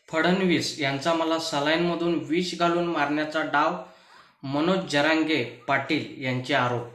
फडणवीस यांचा मला सलाईनमधून विष घालून मारण्याचा डाव, मनोज जरांगे पाटील यांचे आरोप।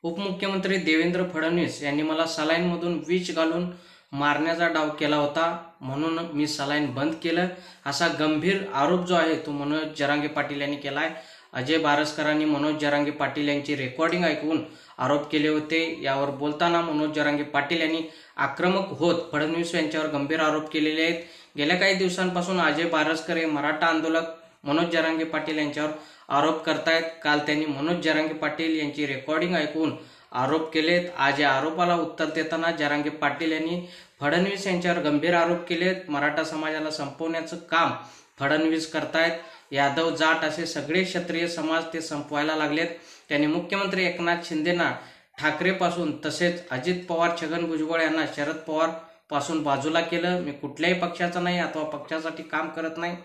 उपमुख्यमंत्री देवेंद्र फडणवीस यांनी मला सलाईनमधून विष घालून मारण्याचा डाव केला होता, म्हणून मी सलाईन बंद केलं, असा गंभीर आरोप जो आहे तो मनोज जरांगे पाटील यांनी केला आहे। अजय बारसकरांनी मनोज जरांगे पाटील यांची रेकॉर्डिंग ऐकून आरोप केले होते। यावर बोलताना मनोज जरांगे पाटील यांनी आक्रमक होत फडणवीस यांच्यावर गंभीर आरोप केलेले आहेत। गेल्या काही दिवसांपासून अजय बारसकर हे मराठा आंदोलक मनोज जरांगे पाटील यांच्यावर आरोप करतायत। काल त्यांनी मनोज जरांगे पाटील यांची रेकॉर्डिंग ऐकून आरोप केलेत। आज या आरोपाला उत्तर देताना जरांगे पाटील यांनी फडणवीस यांच्यावर गंभीर आरोप केलेत। मराठा समाजाला संपवण्याचं काम फडणवीस करतायत। यादव, जाट असे सगळे क्षत्रिय समाज ते संपवायला लागलेत। त्यांनी मुख्यमंत्री एकनाथ शिंदेना ठाकरेपासून तसेच अजित पवार, छगन भुजबळ यांना शरद पवार पासून बाजूला केलं। मी कुठल्याही पक्षाचा नाही अथवा पक्षासाठी काम करत नाही।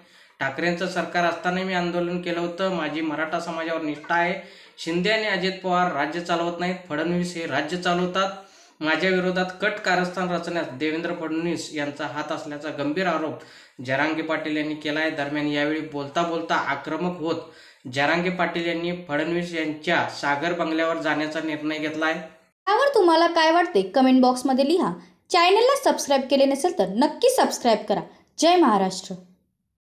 ठाकरेंचं सरकार असताना मी आंदोलन केलं होतं। माझी मराठा समाजावर निष्ठा आहे। शिंदे आणि अजित पवार राज्य चालवत नाहीत, फडणवीस हे राज्य चालवतात। माझ्या विरोधात कट कारस्थान रचण्यास देवेंद्र फडणवीस यांचा हात असल्याचा गंभीर आरोप जरांगे पाटील यांनी केला आहे। दरम्यान यावेळी बोलता बोलता आक्रमक होत जरांगे पाटील यांनी फडणवीस यांच्या सागर बंगल्यावर जाण्याचा निर्णय घेतला आहे। यावर तुम्हाला काय वाटते कमेंट बॉक्समध्ये लिहा। चॅनलला सबस्क्राईब केले नसेल तर नक्की सबस्क्राईब करा। जय महाराष्ट्र।